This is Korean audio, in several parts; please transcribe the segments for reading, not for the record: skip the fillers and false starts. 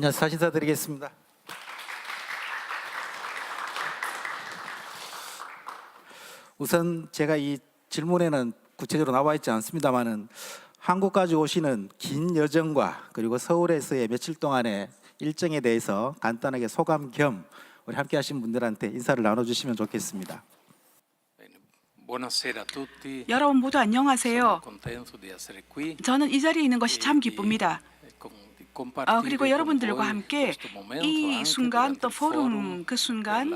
안녕하세요. 인사드리겠습니다. 우선 제가 이 질문에는 구체적으로 나와 있지 않습니다만은 한국까지 오시는 긴 여정과 그리고 서울에서의 며칠 동안의 일정에 대해서 간단하게 소감 겸 우리 함께 하신 분들한테 인사를 나눠주시면 좋겠습니다. 여러분 모두 안녕하세요. 저는 이 자리에 있는 것이 참 기쁩니다. 그리고 여러분들과 함께 이 순간 또 포럼 그 순간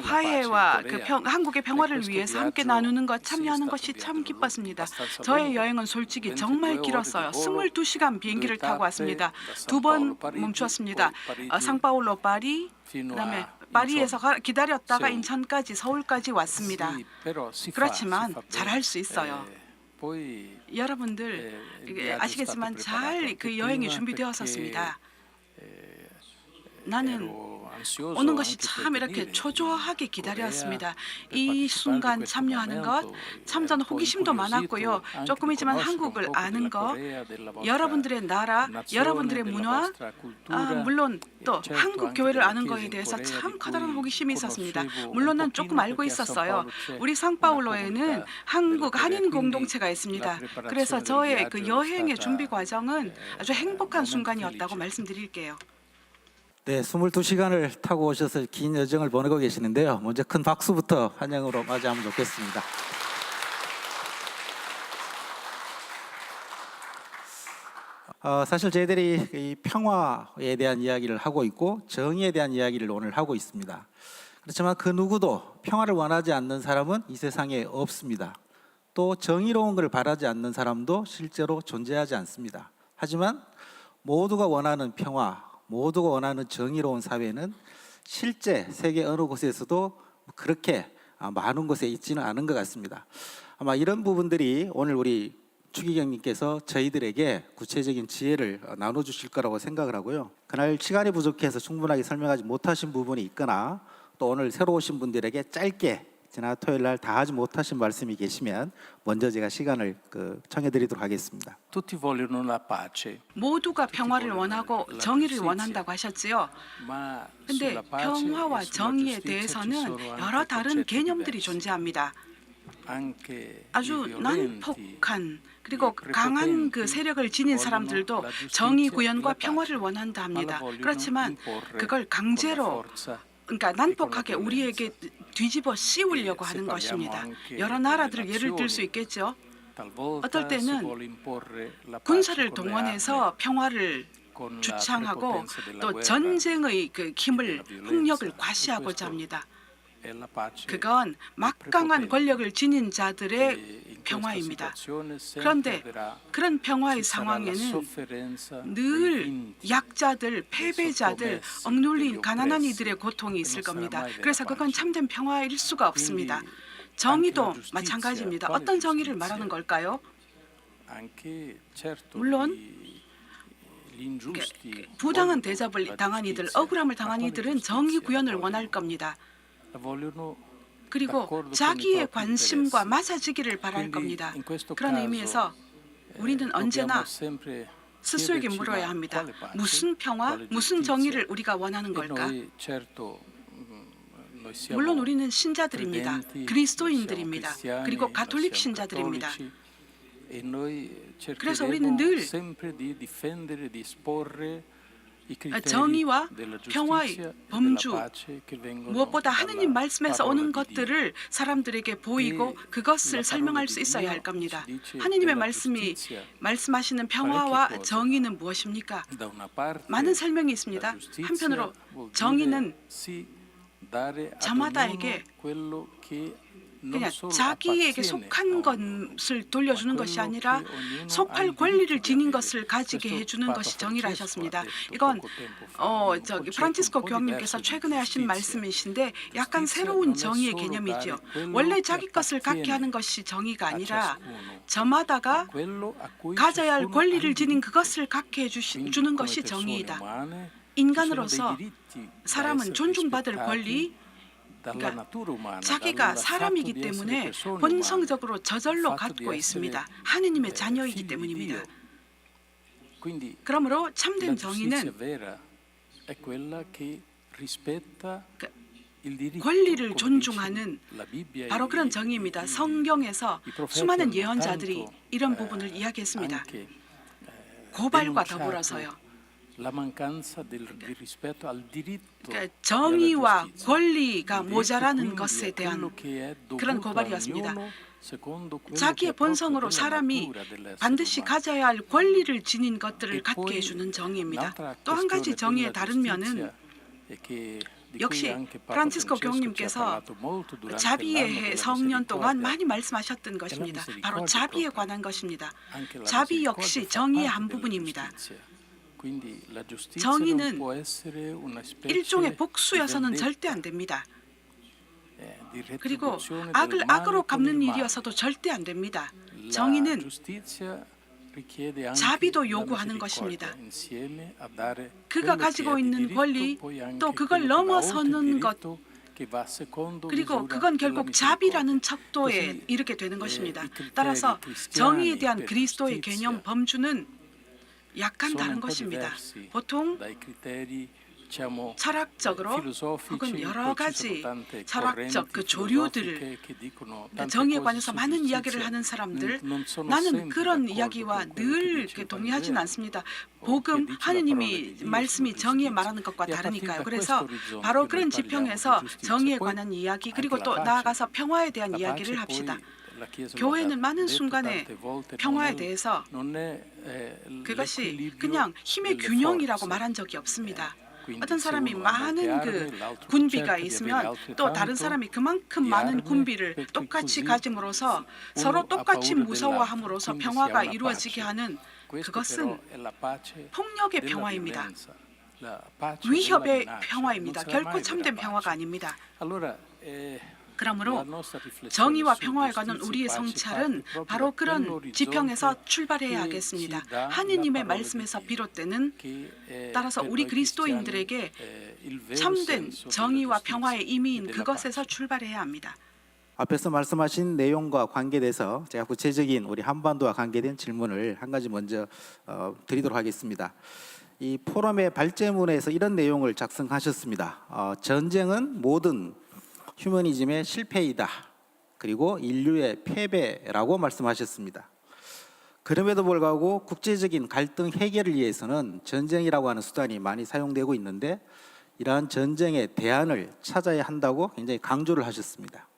화해와 한국의 평화를 위해서 함께 나누는 것, 참여하는 것이 참 기뻤습니다. 저의 여행은 솔직히 정말 길었어요. 22시간 비행기를 타고 왔습니다. 2번 멈추었습니다. 상파울로 파리, 그다음에 파리에서 기다렸다가 인천까지 서울까지 왔습니다. 그렇지만 잘할 수 있어요. 여러분들 아시겠지만 잘 그 여행이 준비되었었습니다. 나는 오는 것이 참 이렇게 초조하게 기다렸습니다. 이 순간 참여하는 것, 참 저는 호기심도 많았고요. 조금이지만 한국을 아는 것, 여러분들의 나라, 여러분들의 문화, 물론 또 한국 교회를 아는 것에 대해서 참 커다란 호기심이 있었습니다. 물론 난 조금 알고 있었어요. 우리 상파울로에는 한국 한인 공동체가 있습니다. 그래서 저의 그 여행의 준비 과정은 아주 행복한 순간이었다고 말씀드릴게요. 네, 22시간을 타고 오셔서 긴 여정을 보내고 계시는데요. 먼저 큰 박수부터 환영으로 맞이하면 좋겠습니다. 사실 저희들이 이 평화에 대한 이야기를 하고 있고 정의에 대한 이야기를 오늘 하고 있습니다. 그렇지만 그 누구도 평화를 원하지 않는 사람은 이 세상에 없습니다. 또 정의로운 것을 바라지 않는 사람도 실제로 존재하지 않습니다. 하지만 모두가 원하는 평화, 모두가 원하는 정의로운 사회는 실제 세계 어느 곳에서도 그렇게 많은 곳에 있지는 않은 것 같습니다. 아마 이런 부분들이 오늘 우리 추기경님께서 저희들에게 구체적인 지혜를 나눠주실 거라고 생각을 하고요. 그날 시간이 부족해서 충분하게 설명하지 못하신 부분이 있거나 또 오늘 새로 오신 분들에게 짧게 지난 토요일 날 다 하지 못하신 말씀이 계시면 먼저 제가 시간을 청해드리도록 하겠습니다. 모두가 평화를 원하고 정의를 원한다고 하셨지요. 그런데 평화와 정의에 대해서는 여러 다른 개념들이 존재합니다. 아주 난폭한 그리고 강한 그 세력을 지닌 사람들도 정의 구현과 평화를 원한다 합니다. 그렇지만 그걸 강제로 그러니까 난폭하게 우리에게 뒤집어 씌우려고 하는 것입니다. 여러 나라들을 예를 들 수 있겠죠. 어떨 때는 군사를 동원해서 평화를 주창하고 또 전쟁의 그 힘을 폭력을 과시하고자 합니다. 그건 막강한 권력을 지닌 자들의 평화입니다. 그런데 그런 평화의 상황에는 늘 약자들, 패배자들, 억눌린 가난한 이들의 고통이 있을 겁니다. 그래서 그건 참된 평화일 수가 없습니다. 정의도 마찬가지입니다. 어떤 정의를 말하는 걸까요? 물론 부당한 대접을 당한 이들, 억울함을 당한 이들은 정의 구현을 원할 겁니다. 그리고 자기의 관심과 맞아지기를 바랄 겁니다. 그런 의미에서 우리는 언제나 스스로에게 물어야 합니다. 무슨 평화, 무슨 정의를 우리가 원하는 걸까? 물론 우리는 신자들입니다. 그리스도인들입니다. 그리고 가톨릭 신자들입니다. 그래서 우리는 늘 정의와 평화의 범주, 무엇보다 하느님 말씀에서 오는 것들을 사람들에게 보이고 그것을 설명할 수 있어야 할 겁니다. 하느님의 말씀이 말씀하시는 평화와 정의는 무엇입니까? 많은 설명이 있습니다. 한편으로 정의는 저마다에게 그냥 자기에게 속한 것을 돌려주는 것이 아니라 속할 권리를 지닌 것을 가지게 해주는 것이 정의라 하셨습니다. 이건 프란치스코 교황님께서 최근에 하신 말씀이신데 약간 새로운 정의의 개념이죠. 원래 자기 것을 갖게 하는 것이 정의가 아니라 저마다가 가져야 할 권리를 지닌 그것을 갖게 해주는 것이 정의이다. 인간으로서 사람은 존중받을 권리, 그러니까 자기가 사람이기 때문에 본성적으로 저절로 갖고 있습니다. 하느님의 자녀이기 때문입니다. 그러므로 참된 정의는 권리를 존중하는 바로 그런 정의입니다. 성경에서 수많은 예언자들이 이런 부분을 이야기했습니다. 고발과 더불어서요. 그러니까 정의와 권리가 모자라는 것에 대한 그런 고발이었습니다. 자기의 본성으로 사람이 반드시 가져야 할 권리를 지닌 것들을 갖게 해주는 정의입니다. 또 한 가지 정의의 다른 면은 역시 프란치스코 교황님께서 자비의 해 성년 동안 많이 말씀하셨던 것입니다. 바로 자비에 관한 것입니다. 자비 역시 정의의 한 부분입니다. 정의는 일종의 복수여서는 절대 안 됩니다. 그리고 악을 악으로 갚는 일이어서도 절대 안 됩니다. 정의는 자비도 요구하는 것입니다. 그가 가지고 있는 권리, 또 그걸 넘어서는 것, 그리고 그건 결국 자비라는 척도에 이르게 되는 것입니다. 따라서 정의에 대한 그리스도의 개념 범주는 약간 다른 것입니다. 보통 철학적으로 혹은 여러 가지 철학적 그 조류들, 정의에 관해서 많은 이야기를 하는 사람들, 나는 그런 이야기와 늘 동의하지는 않습니다. 복음, 하느님이 말씀이 정의에 말하는 것과 다르니까요. 그래서 바로 그런 지평에서 정의에 관한 이야기, 그리고 또 나아가서 평화에 대한 이야기를 합시다. 교회는 많은 순간에 평화에 대해서 그것이 그냥 힘의 균형이라고 말한 적이 없습니다. 어떤 사람이 많은 그 군비가 있으면 또 다른 사람이 그만큼 많은 군비를 똑같이 가짐으로써 서로 똑같이 무서워함으로써 평화가 이루어지게 하는 그것은 폭력의 평화입니다. 위협의 평화입니다. 결코 참된 평화가 아닙니다. 그러므로 정의와 평화에 관한 우리의 성찰은 바로 그런 지평에서 출발해야 하겠습니다. 하느님의 말씀에서 비롯되는, 따라서 우리 그리스도인들에게 참된 정의와 평화의 의미인 그것에서 출발해야 합니다. 앞에서 말씀하신 내용과 관계돼서 제가 구체적인 우리 한반도와 관계된 질문을 한 가지 먼저 드리도록 하겠습니다. 이 포럼의 발제문에서 이런 내용을 작성하셨습니다. 전쟁은 모든 휴머니즘의 실패이다. 그리고 인류의 패배라고 말씀하셨습니다. 그럼에도 불구하고 국제적인 갈등 해결을 위해서는 전쟁이라고 하는 수단이 많이 사용되고 있는데 이러한 전쟁의 대안을 찾아야 한다고 굉장히 강조를 하셨습니다.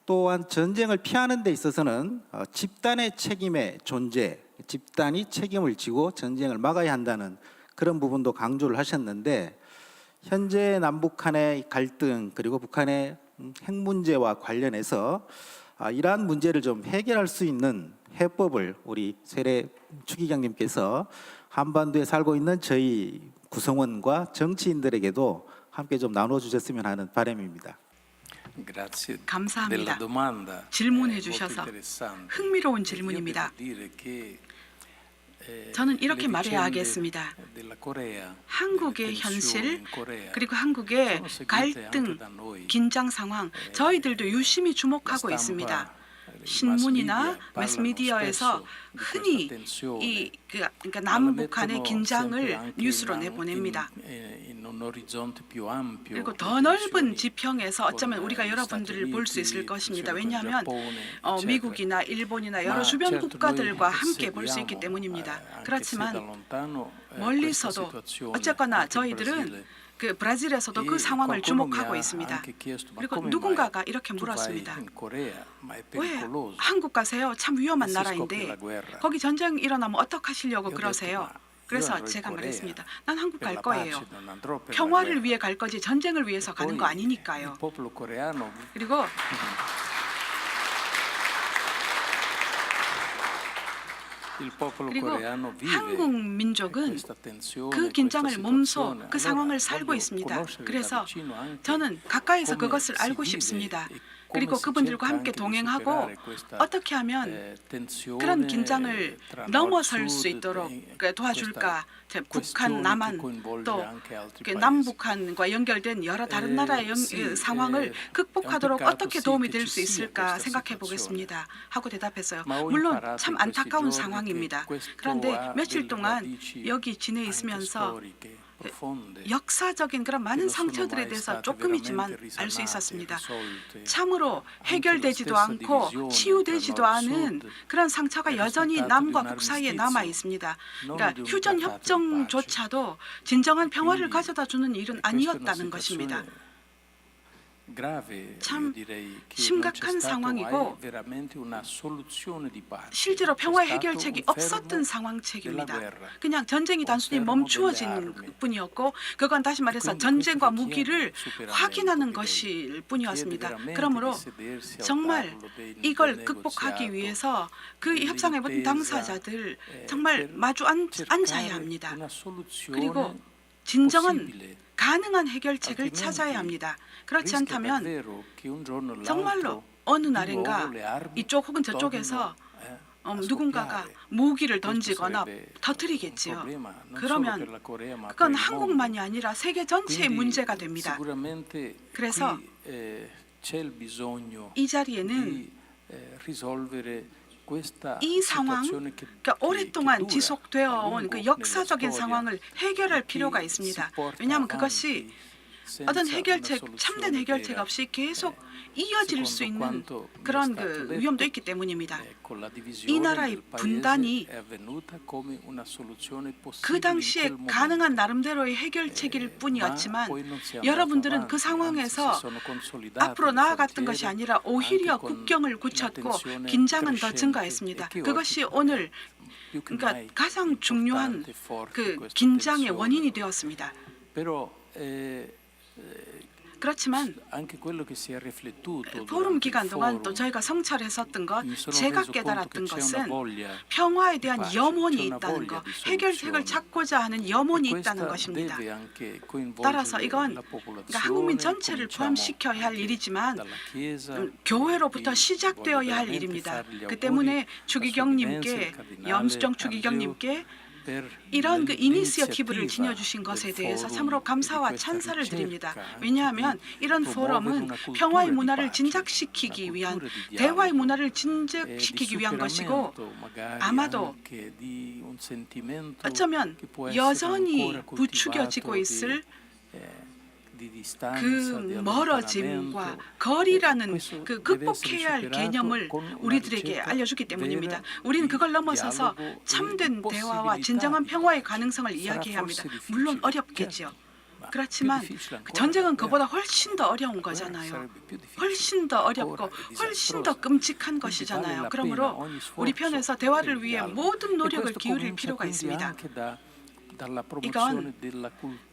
또한 전쟁을 피하는 데 있어서는 집단의 책임의 존재, 집단이 책임을 지고 전쟁을 막아야 한다는 그런 부분도 강조를 하셨는데 현재 남북 간의 갈등 그리고 북한의 핵 문제와 관련해서 이러한 문제를 좀 해결할 수 있는 해법을 우리 세례 추기경님께서 한반도에 살고 있는 저희 구성원과 정치인들에게도 함께 좀 나눠주셨으면 하는 바람입니다. 감사합니다. 질문해 주셔서 흥미로운 질문입니다. 저는 이렇게 말해야 하겠습니다. 한국의 현실 그리고 한국의 갈등, 긴장 상황 저희들도 유심히 주목하고 있습니다. 신문이나 매스미디어에서 흔히 그러니까 남북한의 긴장을 뉴스로 내보냅니다. 그리고 더 넓은 지평에서 어쩌면 우리가 여러분들을 볼 수 있을 것입니다. 왜냐하면 미국이나 일본이나 여러 주변 국가들과 함께 볼 수 있기 때문입니다. 그렇지만 멀리서도 어쨌거나 저희들은 그 브라질에서도 그 상황을 주목하고 있습니다. 그리고 누군가가 이렇게 물었습니다. 왜 한국 가세요? 참 위험한 나라인데 거기 전쟁 일어나면 어떡하시려고 그러세요? 그래서 제가 말했습니다. 난 한국 갈 거예요. 평화를 위해 갈 거지 전쟁을 위해서 가는 거 아니니까요. 그리고 한국 민족은 그 긴장을 몸소 그 상황을 살고 있습니다. 그래서 저는 가까이서 그것을 알고 싶습니다. 그리고 그분들과 함께 동행하고 어떻게 하면 그런 긴장을 넘어설 수 있도록 도와줄까. 북한, 남한, 또 남북한과 연결된 여러 다른 나라의 상황을 극복하도록 어떻게 도움이 될 수 있을까 생각해 보겠습니다. 하고 대답했어요. 물론 참 안타까운 상황이 상황입니다. 그런데 며칠 동안 여기 지내 있으면서 역사적인 그런 많은 상처들에 대해서 조금이지만 알 수 있었습니다. 참으로 해결되지도 않고 치유되지도 않은 그런 상처가 여전히 남과 북 사이에 남아 있습니다. 그러니까 휴전 협정조차도 진정한 평화를 가져다 주는 일은 아니었다는 것입니다. 참 심각한 상황이고 실제로 평화 해결책이 없었던 상황책입니다. 그냥 전쟁이 단순히 멈추어진 뿐이었고 그건 다시 말해서 전쟁과 무기를 확인하는 것일 뿐이었습니다. 그러므로 정말 이걸 극복하기 위해서 그 협상의 모든 당사자들 정말 마주 앉아야 합니다. 그리고 진정한 가능한 해결책을 찾아야 합니다. 그렇지 않다면 정말로 어느 날인가 이쪽 혹은 저쪽에서 누군가가 무기를 던지거나 터뜨리겠지요. 그러면 그건 한국만이 아니라 세계 전체의 문제가 됩니다. 그래서 이 자리에는 이 상황, 그러니까 오랫동안 지속되어 온 그 역사적인 상황을 해결할 필요가 있습니다. 왜냐하면 그것이 어떤 해결책, 참된 해결책 없이 계속 이어질 수 있는 그런 그 위험도 있기 때문입니다. 이 나라의 분단이 그 당시에 가능한 나름대로의 해결책일 뿐이었지만 여러분들은 그 상황에서 앞으로 나아갔던 것이 아니라 오히려 국경을 굳혔고 긴장은 더 증가했습니다. 그것이 오늘 그러니까 가장 중요한 그 긴장의 원인이 되었습니다. 그렇지만 포럼 기간 동안 또 저희가 성찰했었던 것, 제가 깨달았던 것은 평화에 대한 염원이 있다는 것, 해결책을 찾고자 하는 염원이 있다는 것입니다. 따라서 이건 그러니까 한국민 전체를 포함시켜야 할 일이지만 교회로부터 시작되어야 할 일입니다. 그 때문에 추기경님께, 염수정 추기경님께 이런 그 이니시어티브를 지녀주신 것에 대해서 참으로 감사와 찬사를 드립니다. 왜냐하면 이런 포럼은 평화의 문화를 진작시키기 위한, 대화의 문화를 진작시키기 위한 것이고 아마도 어쩌면 여전히 부추겨지고 있을 그 멀어짐과 거리라는 그 극복해야 할 개념을 우리들에게 알려주기 때문입니다. 우리는 그걸 넘어서서 참된 대화와 진정한 평화의 가능성을 이야기해야 합니다. 물론 어렵겠지요. 그렇지만 전쟁은 그보다 훨씬 더 어려운 거잖아요. 훨씬 더 어렵고 훨씬 더 끔찍한 것이잖아요. 그러므로 우리 편에서 대화를 위해 모든 노력을 기울일 필요가 있습니다. 이건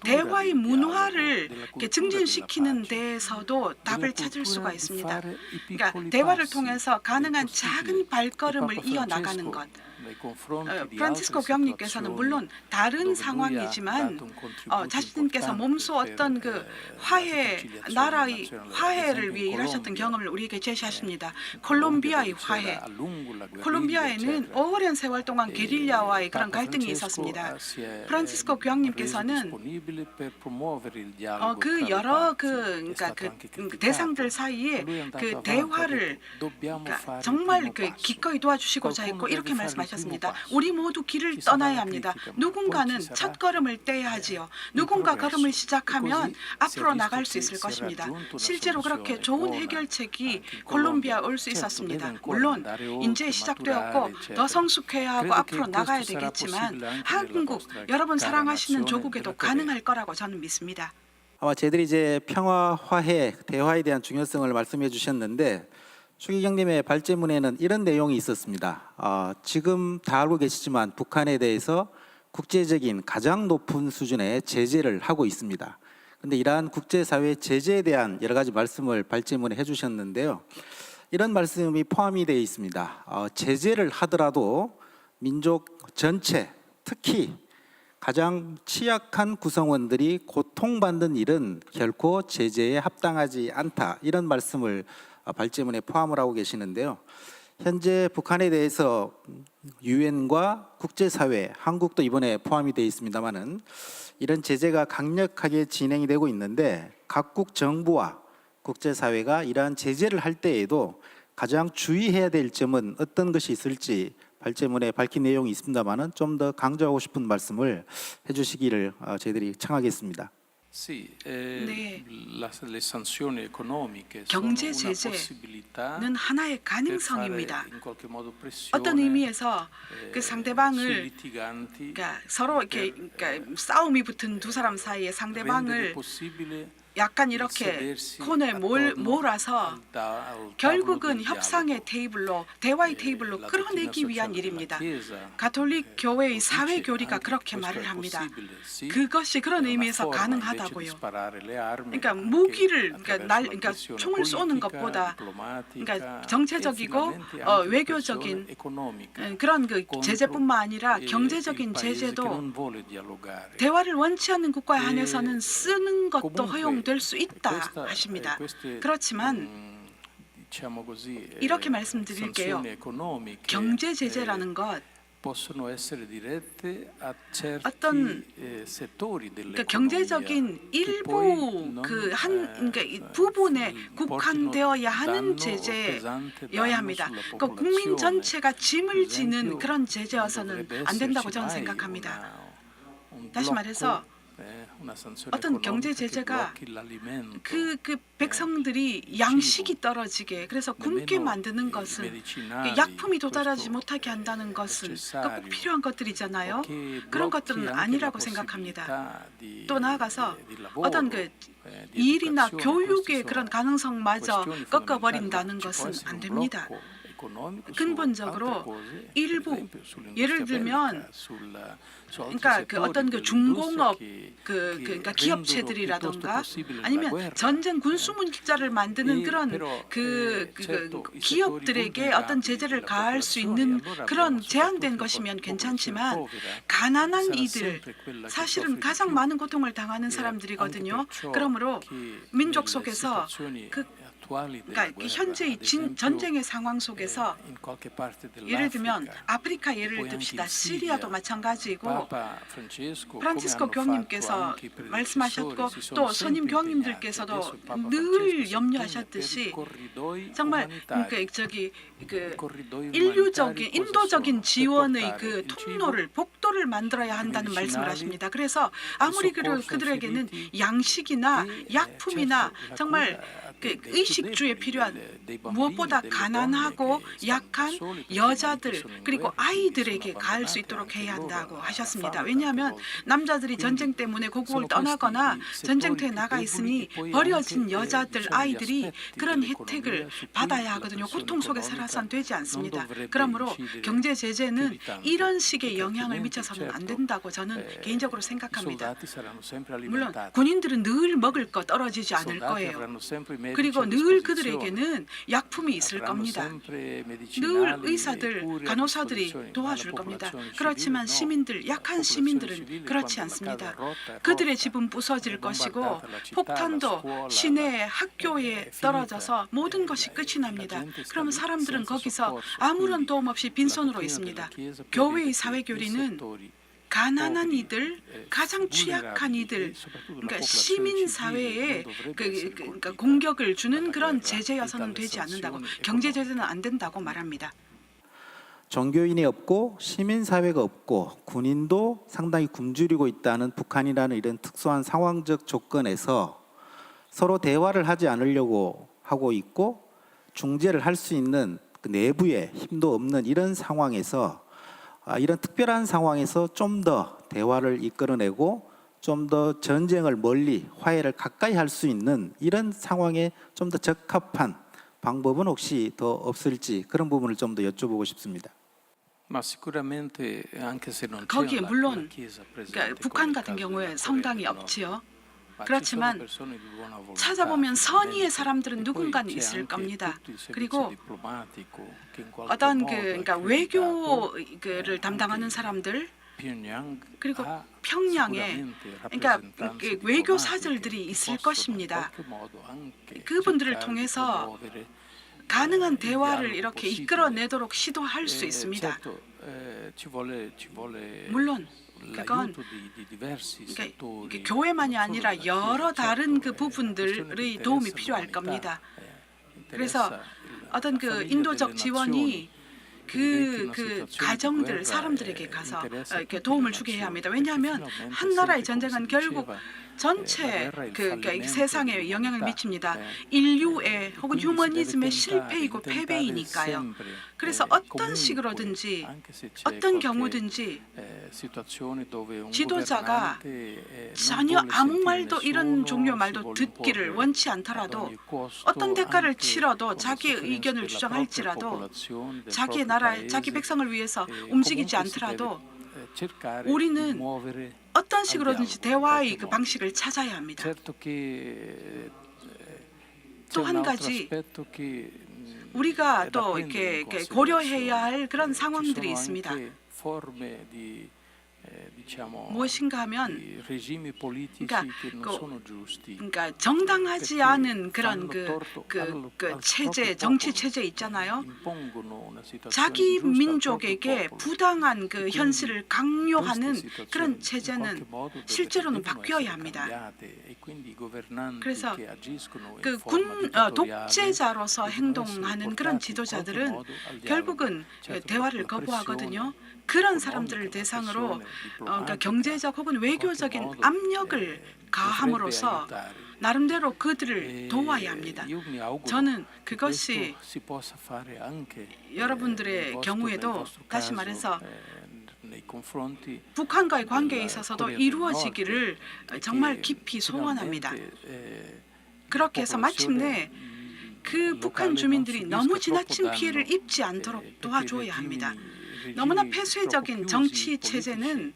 대화의 문화를 증진시키는 데에서도 답을 찾을 수가 있습니다. 그러니까 대화를 통해서 가능한 작은 발걸음을 이어나가는 것. 프란치스코 교황님께서는 물론 다른 상황이지만 자신께서 몸소 어떤 그 화해, 나라의 화해를 위해 일하셨던 경험을 우리에게 제시하십니다. 콜롬비아의 화해. 콜롬비아에는 오랜 세월 동안 게릴라와의 그런 갈등이 있었습니다. 프란치스코 교황님께서는 그 여러 그러니까 그 대상들 사이에 그 대화를 그러니까 정말 그 기꺼이 도와주시고자 했고 이렇게 말씀하셨습니다. 우리 모두 길을 떠나야 합니다. 누군가는 첫 걸음을 떼야 하지요. 누군가 걸음을 시작하면 앞으로 나갈 수 있을 것입니다. 실제로 그렇게 좋은 해결책이 콜롬비아 올 수 있었습니다. 물론 이제 시작되었고 더 성숙해야 하고 앞으로 나가야 되겠지만 한국, 여러분 사랑하시는 조국에도 가능할 거라고 저는 믿습니다. 아마 저희들이 이제 평화, 화해, 대화에 대한 중요성을 말씀해 주셨는데 추기경님의 발제문에는 이런 내용이 있었습니다. 지금 다 알고 계시지만 북한에 대해서 국제적인 가장 높은 수준의 제재를 하고 있습니다. 그런데 이러한 국제사회 제재에 대한 여러 가지 말씀을 발제문에 해주셨는데요. 이런 말씀이 포함이 되어 있습니다. 제재를 하더라도 민족 전체, 특히 가장 취약한 구성원들이 고통받는 일은 결코 제재에 합당하지 않다. 이런 말씀을 발제문에 포함을 하고 계시는데요. 현재 북한에 대해서 유엔과 국제사회, 한국도 이번에 포함이 되어 있습니다만은 이런 제재가 강력하게 진행이 되고 있는데 각국 정부와 국제사회가 이러한 제재를 할 때에도 가장 주의해야 될 점은 어떤 것이 있을지 발제문에 밝힌 내용이 있습니다만은 좀 더 강조하고 싶은 말씀을 해주시기를 저희들이 청하겠습니다. 네. le sanzioni economiche 경제 sono una 제재는 possibilità 하나의 per fare 가능성입니다. in qualche modo 어떤 pressione 의미에서 그 sui 상대방을 litiganti 그러니까 서로 이렇게 그러니까 싸움이 붙은 두 사람 사이에 rendere 상대방을 possibile 약간 이렇게 코너에 몰아서 al tavolo 결국은 del 협상의 dialogo. 테이블로 대화의 테이블로 La 끌어내기 dottrina 위한 sociale 일입니다. della Chiesa, 가톨릭 교회의 dice 사회 교리가 anche 그렇게 questo 말을 è 합니다. possibile, sì, 그것이 그런 è una 의미에서 forma invece di 가능하다고요. sparare le armi 그러니까 anche 무기를 그러니까 attraverso la 그러니까 pressione 총을 쏘는 politica, 것보다 diplomatica, 그러니까 e 정체적이고 finalmente anche 외교적인 pressione economica 그런 그 contro 제재뿐만 아니라 il 경제적인 paese che 제재도 non vuole dialogare. 대화를 원치 않는 국가에 한해서는 쓰는 것도 comunque 허용될 수 있다 questa- 하십니다. queste, 그렇지만 diciamo così, 이렇게 말씀드릴게요. sanzioni economiche, 경제 제재라는 것 possono essere dirette a 어떤 certi settori 그러니까 dell'economia 경제적인 che poi 일부 non, 그 한 그러니까 이 portino 부분에 국한되어야 하는 danno o 제재여야 pesante danno 합니다. sulla 그러니까 국민 popolazione. 전체가 짐을 Per 지는 esempio, 그런 non 제재여서는 dovrebbe 안 된다고 esserci 저는 mai 생각합니다. un 다시 blocco, 말해서 una sanzione 어떤 경제 economica che 제재가 blocchi l'alimento. 그 백성들이 양식이 떨어지게 그래서 굶게 만드는 것은 그 약품이 도달하지 못하게 한다는 것은 그거 꼭 필요한 것들이잖아요. 그런 것들은 아니라고 생각합니다. 또 나아가서 어떤 그 일이나 교육의 그런 가능성마저 꺾어버린다는 것은 안 됩니다. 근본적으로 일부 예를 들면 그러니까 그 어떤 그 중공업 그러니까 기업체들이라던가 아니면 전쟁 군수 문기자를 만드는 그런 그 기업들에게 어떤 제재를 가할 수 있는 그런 제한된 것이면 괜찮지만 가난한 이들 사실은 가장 많은 고통을 당하는 사람들이거든요. 그러므로 민족 속에서 그러니까 현재의 전쟁의 상황 속에서 예를 들면 아프리카 예를 듭시다. 시리아도 마찬가지이고 프란치스코 교황님께서 말씀하셨고 또 선임 교황님들께서도 늘 염려하셨듯이 정말 그러니까 저기 그 인도적인 지원의 그 통로를 복도를 만들어야 한다는 말씀을 하십니다. 그래서 아무리 그들에게는 양식이나 약품이나 정말 그 의식주에 필요한 무엇보다 가난하고 약한 여자들 그리고 아이들에게 가할 수 있도록 해야 한다고 하셨습니다. 왜냐하면 남자들이 전쟁 때문에 고국을 떠나거나 전쟁터에 나가 있으니 버려진 여자들 아이들이 그런 혜택을 받아야 하거든요. 고통 속에 살아서는 되지 않습니다. 그러므로 경제 제재는 이런 식의 영향을 미쳐서는 안 된다고 저는 개인적으로 생각합니다. 물론 군인들은 늘 먹을 거 떨어지지 않을 거예요. 그리고 늘 그들에게는 약품이 있을 겁니다. 늘 의사들, 간호사들이 도와줄 겁니다. 그렇지만 시민들, 약한 시민들은 그렇지 않습니다. 그들의 집은 부서질 것이고 폭탄도 시내 학교에 떨어져서 모든 것이 끝이 납니다. 그러면 사람들은 거기서 아무런 도움 없이 빈손으로 있습니다. 교회의 사회교리는 가난한 이들, 가장 취약한 이들, 그러니까 시민 사회에 그러니까 공격을 주는 그런 제재여서는 되지 않는다고, 경제 제재는 안 된다고 말합니다. 종교인이 없고 시민 사회가 없고 군인도 상당히 굶주리고 있다는 북한이라는 이런 특수한 상황적 조건에서 서로 대화를 하지 않으려고 하고 있고 중재를 할 수 있는 그 내부에 힘도 없는 이런 상황에서 이런 특별한 상황에서 좀 더 대화를 이끌어내고 좀 더 전쟁을 멀리 화해를 가까이 할 수 있는 이런 상황에 좀 더 적합한 방법은 혹시 더 없을지 그런 부분을 좀 더 여쭤보고 싶습니다. 거기에 물론 그러니까 북한 같은 경우에 성당이 없지요. 그렇지만 찾아보면 선의의 사람들은 누군가는 있을 겁니다. 그리고 어떤 그러니까 외교를 담당하는 사람들 그리고 평양에 그러니까 외교 사절들이 있을 것입니다. 그분들을 통해서 가능한 대화를 이렇게 이끌어내도록 시도할 수 있습니다. 물론 그건 그러니까 교회만이 아니라 여러 다른 그 부분들의 도움이 필요할 겁니다. 그래서 어떤 그 인도적 지원이 그 가정들 사람들에게 가서 이렇게 도움을 주게 해야 합니다. 왜냐하면 한 나라의 전쟁은 결국 전체 세상에 영향을 미칩니다. 인류의 혹은 휴머니즘의 실패이고 패배이니까요. 그래서 어떤 식으로든지 어떤 경우든지 지도자가 전혀 아무 말도 이런 종류의 말도 듣기를 원치 않더라도 어떤 대가를 치러도 자기의 의견을 주장할지라도 자기의 나라, 자기 백성을 위해서 움직이지 않더라도 우리는 어떤 식으로든지 대화의 그 방식을 찾아야 합니다. 또 한 가지 우리가 또 이렇게 고려해야 할 그런 상황들이 있습니다. 무엇인가 하면 그러니까 정당하지 않은 그런 그 체제, 정치 체제 있잖아요. 자기 민족에게 부당한 그 현실을 강요하는 그런 체제는 실제로는 바뀌어야 합니다. 그래서 그 독재자로서 행동하는 그런 지도자들은 결국은 대화를 거부하거든요. 그런 사람들을 대상으로 그러니까 경제적 혹은 외교적인 압력을 가함으로써 나름대로 그들을 도와야 합니다. 저는 그것이 여러분들의 경우에도 다시 말해서 북한과의 관계에 있어서도 이루어지기를 정말 깊이 소원합니다. 그렇게 해서 마침내 그 북한 주민들이 너무 지나친 피해를 입지 않도록 도와줘야 합니다. 너무나 폐쇄적인 정치 체제는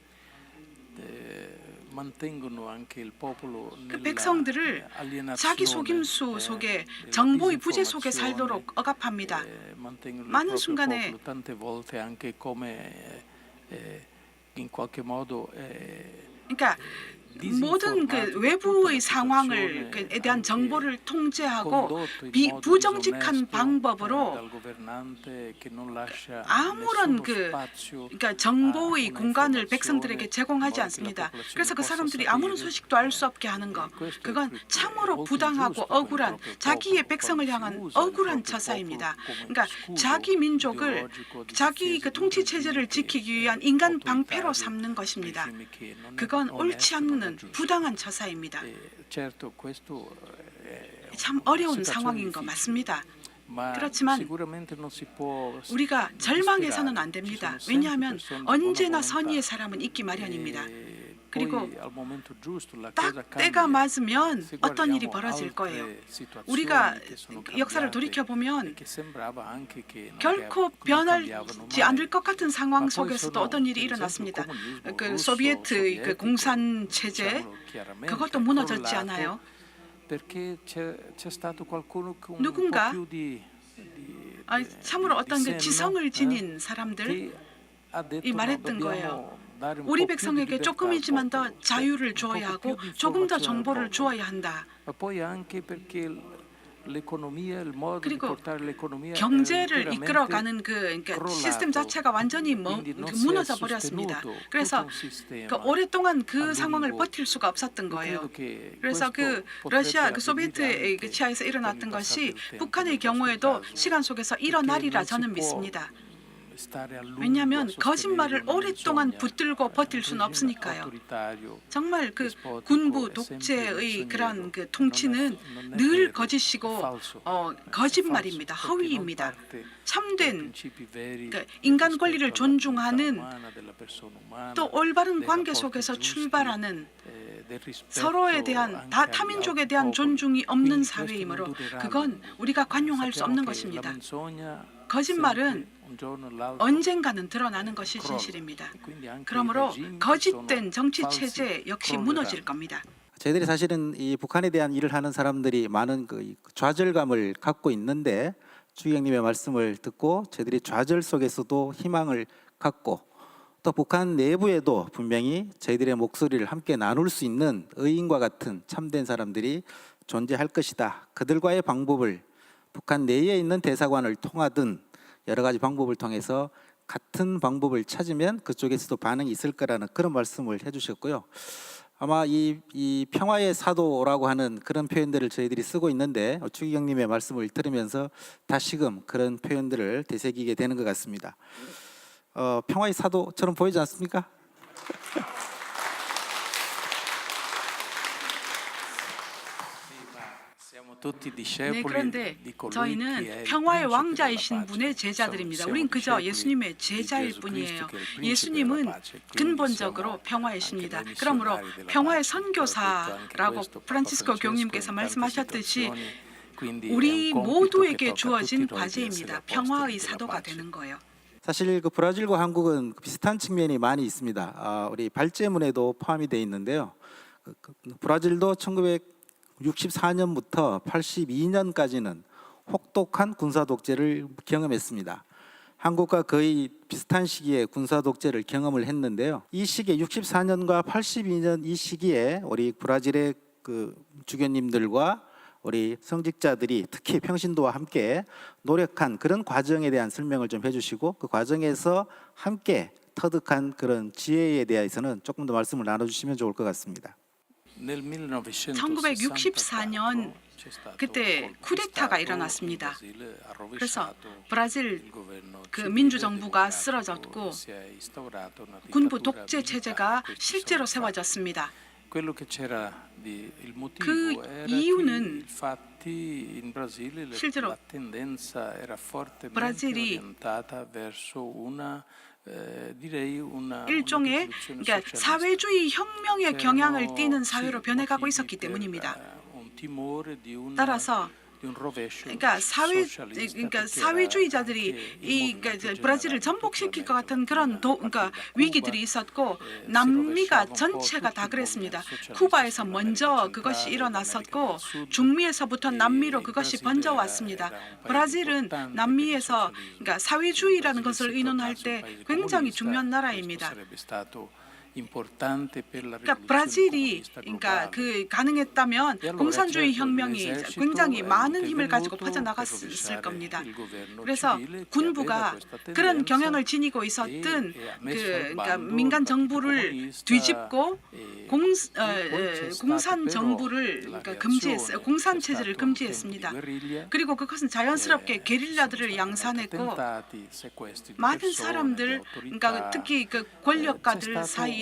그 백성들을 자기 속임수 속에 정보의 부재 속에 살도록 억압합니다. 많은 순간에 그러니까 모든 그 외부의 상황을 에 대한 정보를 통제하고 부정직한 방법으로 아무런 그러니까 정보의 공간을 백성들에게 제공하지 않습니다. 그래서 그 사람들이 아무런 소식도 알 수 없게 하는 것, 그건 참으로 부당하고 억울한 자기의 백성을 향한 억울한 처사입니다. 그러니까 자기 민족을 자기 그 통치 체제를 지키기 위한 인간 방패로 삼는 것입니다. 그건 옳지 않는 부당한 처사입니다. 참 어려운 상황인 거 맞습니다. 그렇지만 우리가 절망해서는 안 됩니다. 왜냐하면 언제나 선의의 사람은 있기 마련입니다. 그리고 딱 때가 맞으면 어떤 일이 벌어질 거예요. 우리가 역사를 돌이켜보면 결코 변하지 않을 것 같은 상황 속에서도 어떤 일이 일어났습니다. 그 소비에트의 그 공산 체제 그것도 무너졌지 않아요. 누군가 참으로 어떤 그 지성을 지닌 사람들이 말했던 거예요. 우리 백성에게 조금이지만 더 자유를 주어야 하고 조금 더 정보를 주어야 한다. 그리고 경제를 이끌어가는 그러니까 시스템 자체가 완전히 무너져 버렸습니다. 그래서 오랫동안 그 상황을 버틸 수가 없었던 거예요. 그래서 그 러시아, 그 소비에트의 그 치하에서 일어났던 것이 북한의 경우에도 시간 속에서 일어나리라 저는 믿습니다. 왜냐하면 거짓말을 오랫동안 붙들고 버틸 수는 없으니까요. 정말 그 군부 독재의 그런 그 통치는 늘 거짓이고 거짓말입니다. 허위입니다. 참된 그러니까 인간 권리를 존중하는 또 올바른 관계 속에서 출발하는 서로에 대한 타민족에 대한 존중이 없는 사회이므로 그건 우리가 관용할 수 없는 것입니다. 거짓말은 언젠가는 드러나는 것이 진실입니다. 그러므로 거짓된 정치 체제 역시 무너질 겁니다. 저희들이 사실은 이 북한에 대한 일을 하는 사람들이 많은 그 좌절감을 갖고 있는데 주기경님의 말씀을 듣고 저희들이 좌절 속에서도 희망을 갖고 또 북한 내부에도 분명히 저희들의 목소리를 함께 나눌 수 있는 의인과 같은 참된 사람들이 존재할 것이다. 그들과의 방법을 북한 내에 있는 대사관을 통하든 여러 가지 방법을 통해서 같은 방법을 찾으면 그쪽에서도 반응이 있을 거라는 그런 말씀을 해주셨고요. 아마 이 평화의 사도라고 하는 그런 표현들을 저희들이 쓰고 있는데 추기경님의 말씀을 들으면서 다시금 그런 표현들을 되새기게 되는 것 같습니다. 평화의 사도처럼 보이지 않습니까? 네, 그런데 저희는 평화의 왕자이신 분의 제자들입니다. 우린 그저 예수님의 제자일 뿐이에요. 예수님은 근본적으로 평화이십니다. 그러므로 평화의 선교사라고 프란치스코 교님께서 말씀하셨듯이 우리 모두에게 주어진 과제입니다. 평화의 사도가 되는 거예요. 사실 그 브라질과 한국은 비슷한 측면이 많이 있습니다. 우리 발제문에도 포함이 되어 있는데요. 브라질도 1964년부터 82년까지는 혹독한 군사 독재를 경험했습니다. 한국과 거의 비슷한 시기에 군사 독재를 경험을 했는데요. 이 시기에 64년과 82년 이 시기에 우리 브라질의 그 주교님들과 우리 성직자들이 특히 평신도와 함께 노력한 그런 과정에 대한 설명을 좀 해주시고 그 과정에서 함께 터득한 그런 지혜에 대해서는 조금 더 말씀을 나눠주시면 좋을 것 같습니다. 1964년 그때 쿠데타가 일어났습니다. 그래서 브라질 그 민주정부가 쓰러졌고 군부 독재 체제가 실제로 세워졌습니다. 그 이유는 실제로 브라질이 일종의 그러니까 사회주의 혁명의 경향을 띠는 사회로 변해가고 있었기 때문입니다. 따라서 그러니까 사회주의자들이 그러니까 브라질을 전복시킬 것 같은 그런 그러니까 위기들이 있었고 남미가 전체가 다 그랬습니다. 쿠바에서 먼저 그것이 일어났었고 중미에서부터 남미로 그것이 번져왔습니다. 브라질은 남미에서 그러니까 사회주의라는 것을 의논할 때 굉장히 중요한 나라입니다. 그러니까 브라질이 그러니까 그 가능했다면 공산주의 혁명이 굉장히 많은 힘을 가지고 퍼져나갔을 겁니다. 그래서 군부가 그런 경향을 지니고 있었던 그러니까 민간 정부를 뒤집고 공산 정부를 그러니까 금지했어요. 공산 체제를 금지했습니다. 그리고 그것은 자연스럽게 게릴라들을 양산했고 많은 사람들 그러니까 특히 그 권력가들 사이에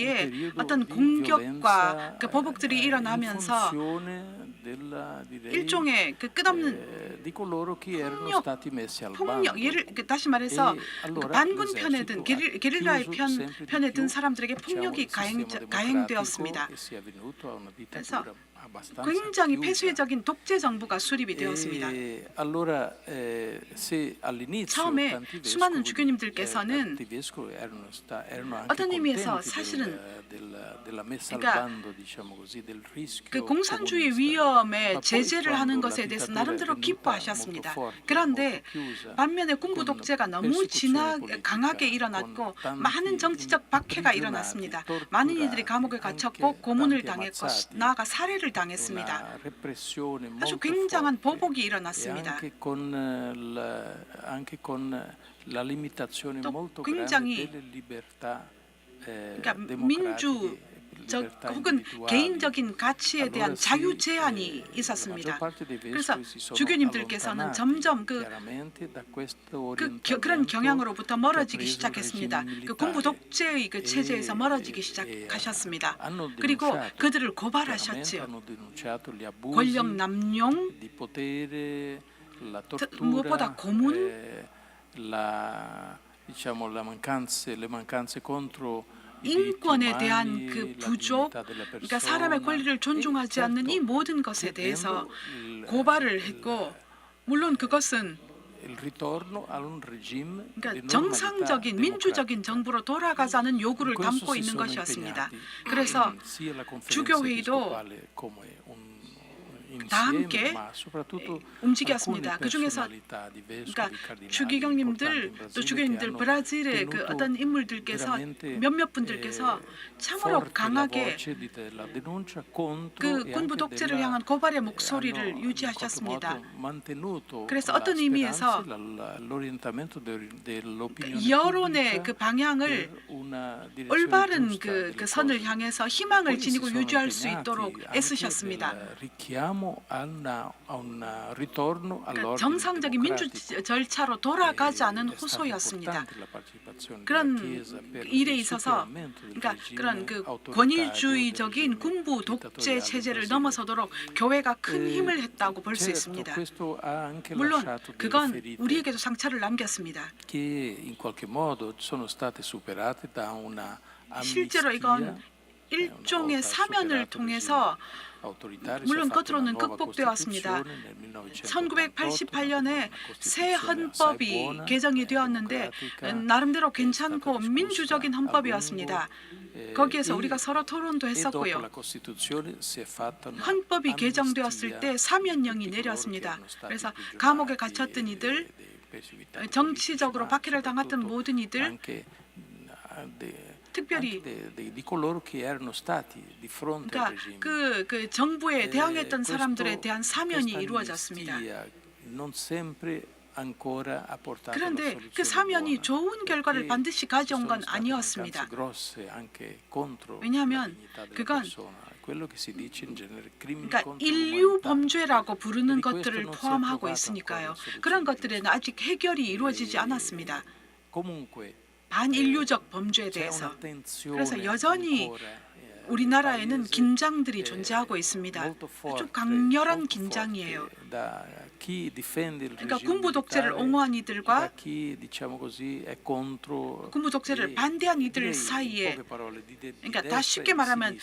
어떤 공격과 그 보복들이 일어나면서 일종의 그 끝없는 폭력 예를 다시 말해서 그 반군 편에 든 게릴라의 편에 든 사람들에게 폭력이 가행되었습니다. 그래서 굉장히 폐쇄적인 독재 정부가 수립이 되었습니다. 처음에 수많은 주교님들께서는 어떤 의미에서 사실은 그러니까 그 공산주의 위험에 제재를 하는 것에 대해서 나름대로 기뻐하셨습니다. 그런데 반면에 군부 독재가 너무 강하게 일어났고 많은 정치적 박해가 일어났습니다. 많은 이들이 감옥에 갇혔고 고문을 당했고 나아가 살해를 당했습니다. 아주 굉장한 보복이 일어났습니다. 또 굉장히 그러니까 혹은 개인적인 가치에 대한 자유 제한이 있었습니다. 그래서 주교님들께서는 점점 그런 경향으로부터 멀어지기 시작했습니다. 그 군부 독재의 그 체제에서 멀어지기 시작하셨습니다. 그리고 그들을 고발하셨지요. 권력 남용, 무엇보다 고문, 인권에 대한 그 부족, 그러니까 사람의 권리를 존중하지 않는 이 모든 것에 대해서 고발을 했고, 물론 그것은 그러니까 정상적인 민주적인 정부로 돌아가자는 요구를 담고 있는 것이었습니다. 그래서 주교회의도 다 함께 움직였습니다. 그 중에서 그러니까 주기경님들 또 주교님들 브라질의 그 어떤 인물들께서 몇몇 분들께서 참으로 강하게 그 군부 독재를 향한 고발의 목소리를 유지하셨습니다. 그래서 어떤 의미에서 여론의 그 방향을 올바른 그 선을 향해서 희망을 지니고 유지할 수 있도록 애쓰셨습니다. 그러니까 정상적인 민주 절차로 돌아가지 않은 호소였습니다. 그런 일에 있어서 그러니까 그런 그 권위주의적인 군부 독재 체제를 넘어서도록 교회가 큰 힘을 했다고 볼 수 있습니다. 물론 그건 우리에게도 상처를 남겼습니다. 실제로 이건 일종의 사면을 통해서 물론 겉으로는 극복되었습니다. 1988년에 새 헌법이 개정이 되었는데 나름대로 괜찮고 민주적인 헌법이었습니다. 거기에서 우리가 서로 토론도 했었고요. 헌법이 개정되었을 때 사면령이 내렸습니다. 그래서 감옥에 갇혔던 이들, 정치적으로 박해를 당했던 모든 이들, 특별히 그러니까 그 정부에 대항했던 사람들에 대한 사면이 이루어졌습니다. 그런데 그 사면이 좋은 결과를 반드시 가져온 건 아니었습니다. 왜냐하면 그건 그러니까 인류 범죄라고 부르는 것들을 포함하고 있으니까요. 그런 것들에는 아직 해결이 이루어지지 않았습니다. 반인류적 범죄에 대해서. 그래서 여전히 우리나라에는 긴장들이 존재하고 있습니다. 아주 강렬한 긴장이에요. 그러니까 군부 독재를 옹호한 이들과 군부 독재를 반대한 이들 사이에 그러니까 다 쉽게 말하면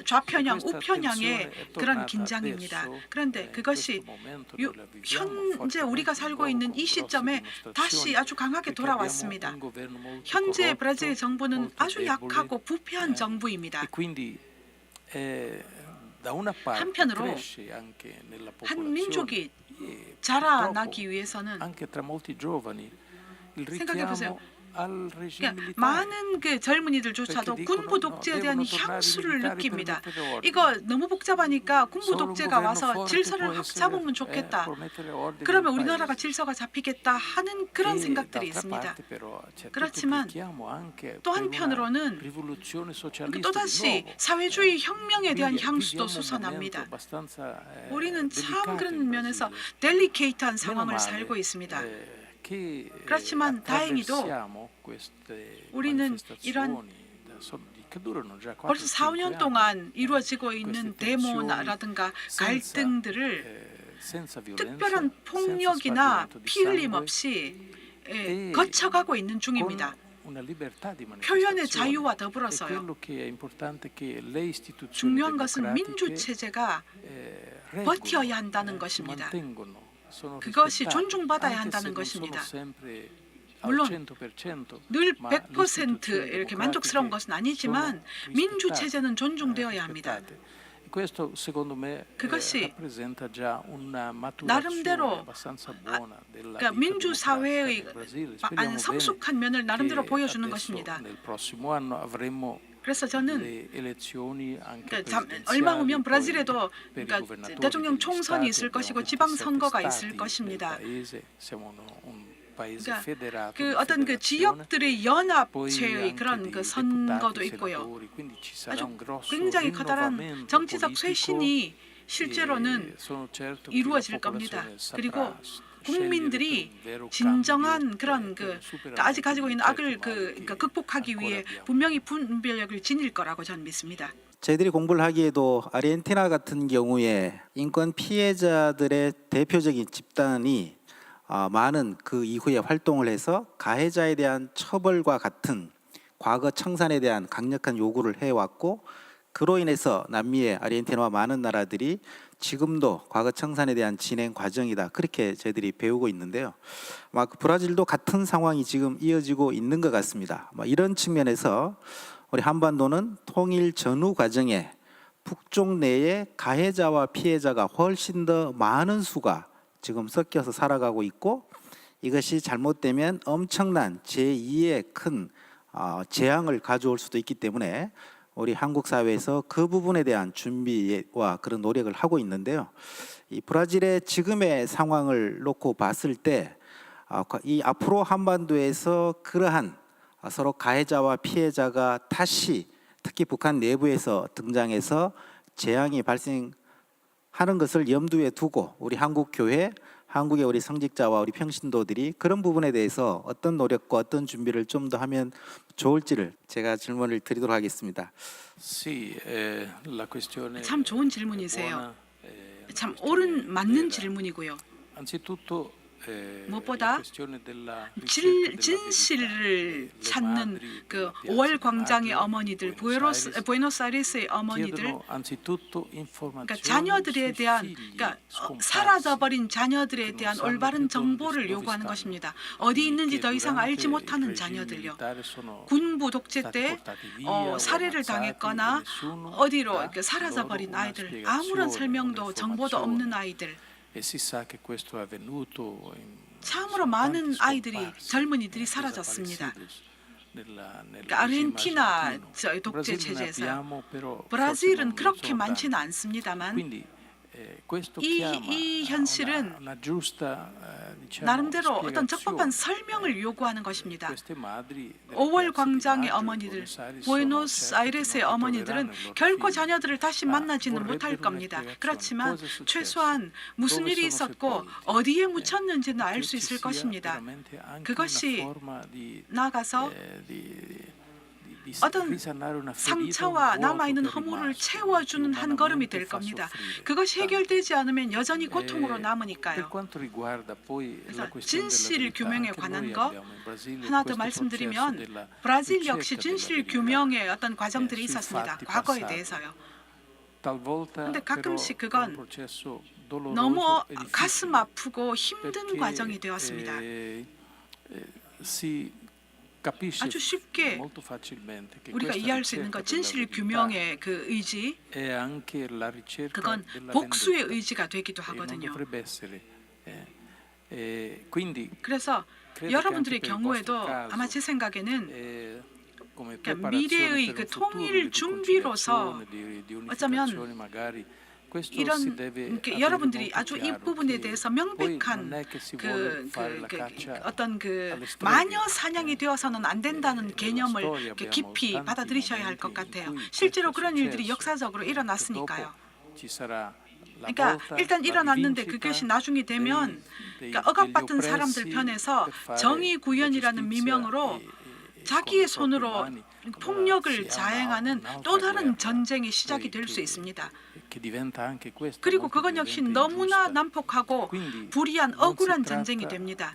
좌편향, 우편향의 그런 긴장입니다. 그런데 그것이 현재 우리가 살고 있는 이 시점에 다시 아주 강하게 돌아왔습니다. 현재 브라질 정부는 아주 약하고 부패한 정부입니다. 한편으로 한 민족이 자라나기 위해서는 생각해 보세요. 그러니까 많은 그 젊은이들조차도 군부 독재에 대한 향수를 느낍니다. 이거 너무 복잡하니까 군부 독재가 와서 질서를 확 잡으면 좋겠다. 그러면 우리나라가 질서가 잡히겠다 하는 그런 생각들이 있습니다. 그렇지만 또 한편으로는 또다시 사회주의 혁명에 대한 향수도 솟아납니다. 우리는 참 그런 면에서 델리케이트한 상황을 살고 있습니다. 그렇지만 다행히도 우리는 이런 벌써 4, 5년 동안 이루어지고 있는 데모라든가 갈등들을 특별한 폭력이나 피 흘림 없이 거쳐가고 있는 중입니다. 표현의 자유와 더불어서요. 중요한 것은 민주체제가 버텨야 한다는 것입니다. 그것이 존중받아야 한다는 것입니다. 물론 늘 100% 이렇게 만족스러운 것은 아니지만 민주체제는 존중되어야 합니다. 그것이 나름대로 그러니까 민주사회의 성숙한 면을 나름대로 보여주는 것입니다. 그래서 저는 그러니까 얼마 후면 브라질에도 그러니까 대통령 총선이 있을 것이고 지방선거가 있을 것입니다. 그러니까 그 어떤 그 지역들의 연합체의 그런 그 선거도 있고요. 아주 굉장히 커다란 정치적 쇄신이 실제로는 이루어질 겁니다. 그리고 국민들이 진정한 그런 그러니까 아직 가지고 있는 악을 그러니까 극복하기 위해 분명히 분별력을 지닐 거라고 저는 믿습니다. 저희들이 공부를 하기에도 아르헨티나 같은 경우에 인권 피해자들의 대표적인 집단이 많은 그 이후에 활동을 해서 가해자에 대한 처벌과 같은 과거 청산에 대한 강력한 요구를 해왔고 그로 인해서 남미의 아르헨티나와 많은 나라들이 지금도 과거 청산에 대한 진행 과정이다. 그렇게 저희들이 배우고 있는데요. 브라질도 같은 상황이 지금 이어지고 있는 것 같습니다. 이런 측면에서 우리 한반도는 통일 전후 과정에 북쪽 내에 가해자와 피해자가 훨씬 더 많은 수가 지금 섞여서 살아가고 있고, 이것이 잘못되면 엄청난 제2의 큰 재앙을 가져올 수도 있기 때문에 우리 한국 사회에서 그 부분에 대한 준비와 그런 노력을 하고 있는데요. 이 브라질의 지금의 상황을 놓고 봤을 때 이 앞으로 한반도에서 그러한 서로 가해자와 피해자가 다시 특히 북한 내부에서 등장해서 재앙이 발생하는 것을 염두에 두고 우리 한국 교회, 한국의 우리 성직자와 우리 평신도들이 그런 부분에 대해서 어떤 노력과 어떤 준비를 좀 더 하면 좋을지를 제가 질문을 드리도록 하겠습니다. Sì, la questione 참 좋은 è 질문이세요. buona, 참 questione 옳은 맞는 vera. 질문이고요. Anzitutto 무엇보다 la questione della ricerca della 진실을 verità. 찾는 Le 그 madri 5월 광장의 della 어머니들, Buenos Aires 부에노스아이레스의 어머니들, chiedono anzitutto 그러니까 informazioni 자녀들에 sui 대한, figli 그러니까 scomparsi. 사라져버린 자녀들에 대한 올바른 정보를 요구하는 것입니다. 어디 있는지 더 이상 알지 못하는 자녀들요. 군부 독재 때 살해를 당했거나 어디로 이렇게 사라져버린 아이들, 아무런 설명도 정보도 없는 아이들, E si sa che questo è avvenuto in 참으로 많은 아이들이, 젊은이들이 사라졌습니다. 그러니까 아르헨티나 독재 체제에서요. 브라질은 그렇게 많지는 않습니다만 이 현실은 나름대로 어떤 적법한 설명을 요구하는 것입니다. 5월 광장의 어머니들, 부에노스아이레스의 어머니들은 결코 자녀들을 다시 만나지는 못할 겁니다. 그렇지만 최소한 무슨 일이 있었고 어디에 묻혔는지는 알 수 있을 것입니다. 그것이 나아가서 어떤 상처와 남아있는 허물을 채워주는 한 걸음이 될 겁니다. 그것이 해결되지 않으면 여전히 고통으로 남으니까요. 그래서 진실 규명에 관한 거 하나 더 말씀드리면, 브라질 역시 진실 규명의 어떤 과정들이 있었습니다. 과거에 대해서요. 그런데 가끔씩 그건 너무 가슴 아프고 힘든 과정이 되었습니다. 아주 쉽게 우리가 이해할 수 있는 것, 진실 규명의 그 의지, 그건 복수의 의지가 되기도 하거든요. 그래서 여러분들의 경우에도 아마 제 생각에는 그러니까 미래의 그 통일 준비로서 어쩌면 이런 여러분들이 아주 이 부분에 대해서 명백한 어떤 마녀 사냥이 되어서는 안 된다는 개념을 깊이 받아들이셔야 할 것 같아요. 실제로 그런 일들이 역사적으로 일어났으니까요. 그러니까 일단 일어났는데 그것이 나중에 되면 그러니까 억압받던 사람들 편에서 정의 구현이라는 미명으로 자기의 손으로 폭력을 자행하는 또 다른 전쟁의 시작이 될 수 있습니다. 그리고 그건 역시 너무나 난폭하고 불의한 억울한 전쟁이 됩니다.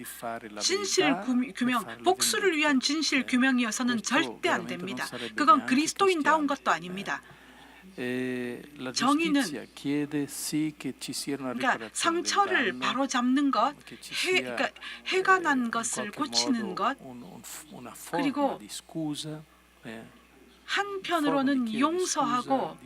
진실 규명, 복수를 위한 진실 규명이어서는 절대 안 됩니다. 그건 그리스도인다운 것도 아닙니다. 정의는 그러니까 상처를 바로잡는 것, 그러니까 해가 난 것을 고치는 것, 그리고 한편으로는 용서하고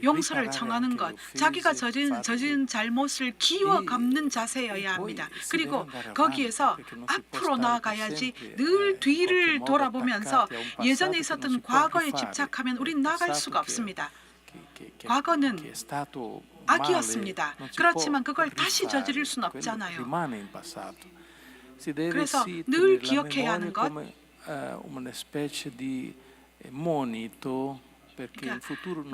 용서를 청하는 것, 자기가 저지른 잘못을 기워 갚는 자세여야 합니다. 그리고 거기에서 앞으로 나아가야지 늘 뒤를 돌아보면서 예전에 있었던 과거에 집착하면 우린 나아갈 수가 없습니다. 과거는 악이었습니다. 그렇지만 그걸 다시 저지를 수는 없잖아요. 그래서 늘 기억해야 하는 것, 그러니까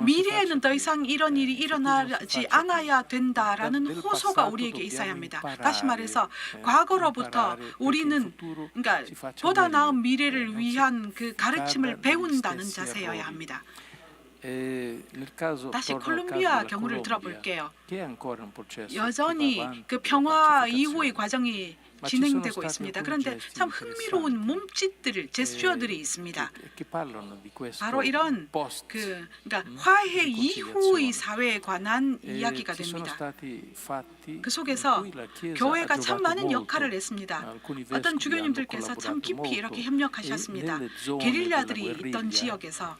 미래에는 더 이상 이런 일이 일어나지 않아야 된다라는 호소가 우리에게 있어야 합니다. 다시 말해서 과거로부터 우리는 그러니까 보다 나은 미래를 위한 그 가르침을 배운다는 자세여야 합니다. 다시 콜롬비아 경우를 들어볼게요. 여전히 그 평화 이후의 과정이 진행되고 있습니다. 그런데 참 흥미로운 몸짓들, 제스처들이 있습니다. 바로 이런 그러니까 화해 이후의 사회에 관한 이야기가 됩니다. 그 속에서 교회가 참 많은 역할을 했습니다. 어떤 주교님들께서 참 깊이 이렇게 협력하셨습니다. 게릴라들이 있던 지역에서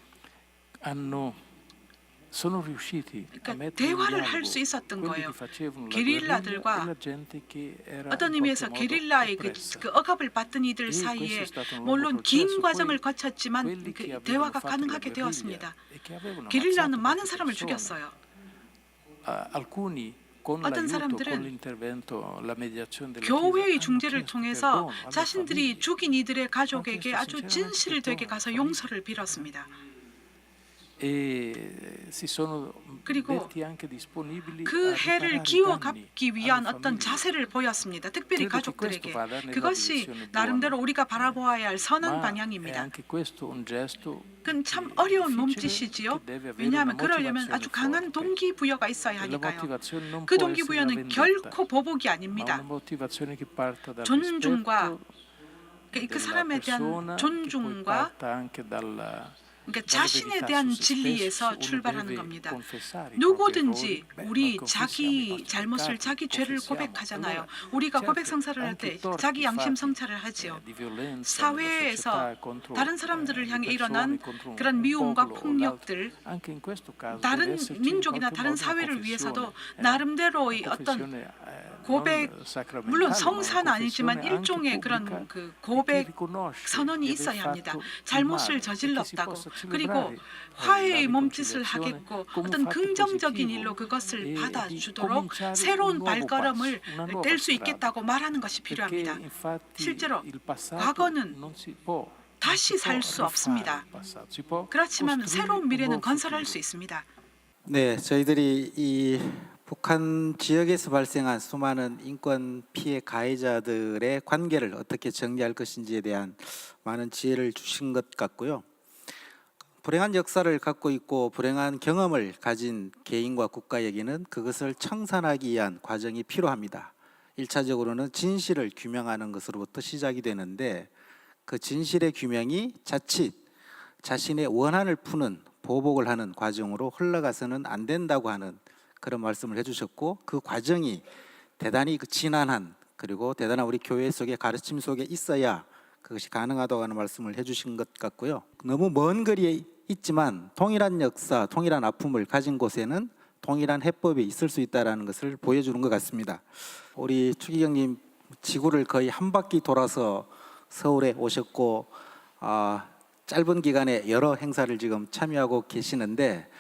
sono riusciti a 그러니까 mettere in 대화를 할 dialogo 수 있었던 quelli 거예요. che facevano la 게릴라들과 guerriglia e la gente che era 어떤 in 의미에서 qualche modo 게릴라의 oppressa. 그 억압을 받던 이들 questo 사이에 è stato un lungo 물론 긴 processo. 과정을 Poi 거쳤지만 quelli che 그 avevano 대화가 fatto la 가능하게 guerriglia 되었습니다. e che avevano 게릴라는 ammazzato 많은 molte 사람을 persone, 죽였어요. alcuni con 어떤 l'aiuto, con 사람들은 l'intervento, la mediazione della 교회의 Chiesa, hanno 중재를 chiesto 통해서 perdono alle 자신들이 famiglie. 죽인 이들의 가족에게 아주 진실을 되게 가서 용서를 빌었습니다. E si sono 그리고 detti anche disponibili 그 a 해를 riparare i 기워 danni 갚기 위한 alle 어떤 famiglie. 자세를 보였습니다. 특별히 Credo che 가족들에게. questo vada nella 그것이 direzione 나름대로 buona. 우리가 바라보아야 할 선한 Ma è 방향입니다. anche questo un gesto 그건 참 che 어려운 difficile, 몸짓이지요. che deve avere 왜냐하면 una 그러려면 motivazione 아주 강한 forte. 동기부여가 있어야 E la 하니까요. motivazione non 그 può essere la 동기부여는 vendetta, 결코 보복이 ma 아닙니다. una motivazione che parta dal 존중과 rispetto 그 della 사람에 대한 persona, che poi 존중과 parta anche dalla 그러니까 자신에 대한 진리에서 출발하는 겁니다. 누구든지 우리 자기 잘못을, 자기 죄를 고백하잖아요. 우리가 고백 성사를 할 때 자기 양심 성찰을 하지요. 사회에서 다른 사람들을 향해 일어난 그런 미움과 폭력들, 다른 민족이나 다른 사회를 위해서도 나름대로의 어떤 고백, 물론 성사는 아니지만 일종의 그런 그 고백 선언이 있어야 합니다. 잘못을 저질렀다고. 그리고 화해의 몸짓을 하겠고 어떤 긍정적인 일로 그것을 받아주도록 새로운 발걸음을 뗄 수 있겠다고 말하는 것이 필요합니다. 실제로 과거는 다시 살 수 없습니다. 그렇지만 새로운 미래는 건설할 수 있습니다. 네, 저희들이 이 북한 지역에서 발생한 수많은 인권 피해 가해자들의 관계를 어떻게 정리할 것인지에 대한 많은 지혜를 주신 것 같고요. 불행한 역사를 갖고 있고 불행한 경험을 가진 개인과 국가에게는 그것을 청산하기 위한 과정이 필요합니다. 1차적으로는 진실을 규명하는 것으로부터 시작이 되는데 그 진실의 규명이 자칫 자신의 원한을 푸는 보복을 하는 과정으로 흘러가서는 안 된다고 하는 그런 말씀을 해주셨고, 그 과정이 대단히 진한한 그리고 대단한 우리 교회 속의 가르침 속에 있어야 그것이 가능하다고 하는 말씀을 해주신 것 같고요. 너무 먼 거리에 있지만 동일한 역사, 동일한 아픔을 가진 곳에는 동일한 해법이 있을 수 있다는 것을 보여주는 것 같습니다. 우리 추기경님 지구를 거의 한 바퀴 돌아서 서울에 오셨고 짧은 기간에 여러 행사를 지금 참여하고 계시는데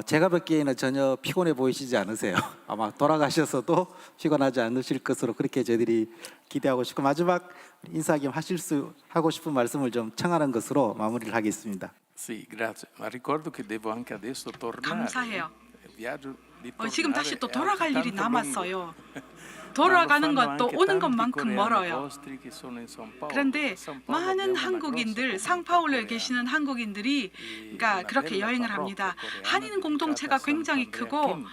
제가 뵙기에는 전혀 피곤해 보이시지 않으세요? 아마 돌아가셔서도 피곤하지 않으실 것으로 그렇게 저희들이 기대하고 싶고, 마지막 인사 겸 하고 싶은 말씀을 좀 청하는 것으로 마무리를 하겠습니다. Sì, grazie. Ma ricordo che devo anche adesso tornare. 감사해요. Il viaggio di 지금 다시 또 tornare è 돌아갈 일이 altrettanto 남았어요. lungo. 돌아가는 Ma lo fanno 것도 anche 오는 tanti 것만큼 coreani 멀어요. vostri che sono in São Paulo. 그런데 São Paulo 많은 abbiamo una 한국인들, grossa 상파울루에 comunità 계시는 한국인들이 그러니까 그렇게 여행을 합니다. 한인 공동체가 굉장히 크고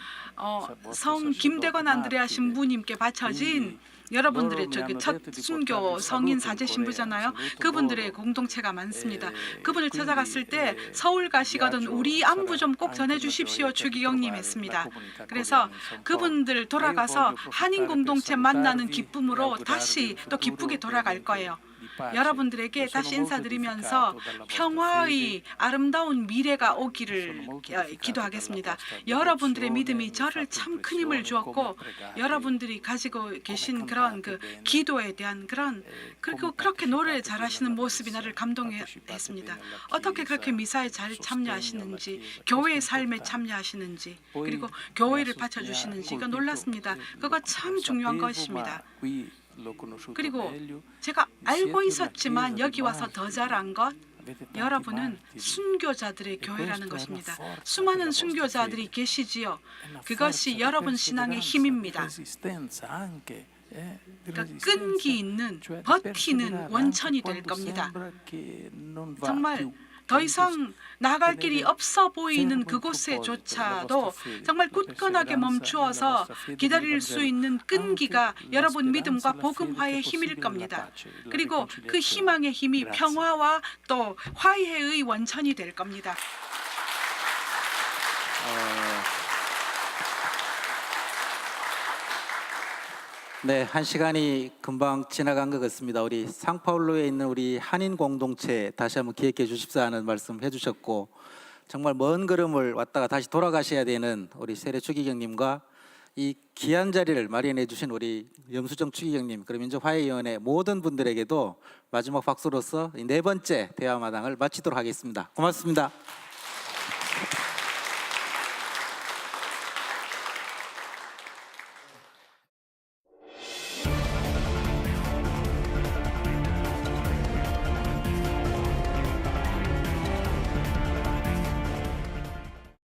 성 김대건 안드레아 신부님께 바쳐진 여러분들의 첫 순교 성인 사제 신부잖아요. 그분들의 공동체가 많습니다. 그분을 찾아갔을 때 서울 가시거든 우리 안부 좀 꼭 전해주십시오 추기경님 했습니다. 그래서 그분들 돌아가서 한인 공동체 만나는 기쁨으로 다시 또 기쁘게 돌아갈 거예요. 여러분들에게 다시 인사드리면서 평화의 아름다운 미래가 오기를 기도하겠습니다. 여러분들의 믿음이 저를 참 큰 힘을 주었고, 여러분들이 가지고 계신 그런 그 기도에 대한 그리고 그렇게 노래 잘하시는 모습이 나를 감동했습니다. 어떻게 그렇게 미사에 잘 참여하시는지, 교회의 삶에 참여하시는지, 그리고 교회를 바쳐주시는지 이거 놀랐습니다. 그거 참 중요한 것입니다. 그리고 제가 알고 있었지만 여기 와서 더 잘한 것, 여러분은 순교자들의 교회라는 것입니다. 수많은 순교자들이 계시지요. 그것이 여러분 신앙의 힘입니다. 그러니까 끈기 있는, 버티는 원천이 될 겁니다. 정말 더 이상 나갈 길이 없어 보이는 그곳에조차도 정말 굳건하게 멈추어서 기다릴 수 있는 끈기가 여러분 믿음과 복음화의 힘일 겁니다. 그리고 그 희망의 힘이 평화와 또 화해의 원천이 될 겁니다. 네, 한 시간이 금방 지나간 것 같습니다. 우리 상파울루에 있는 우리 한인 공동체 다시 한번 기억해 주십사 하는 말씀 해주셨고, 정말 먼 걸음을 왔다가 다시 돌아가셔야 되는 우리 세례 추기경님과 이 귀한 자리를 마련해 주신 우리 염수정 추기경님, 그리고 민족화해위원회 모든 분들에게도 마지막 박수로서 이 네 번째 대화마당을 마치도록 하겠습니다. 고맙습니다.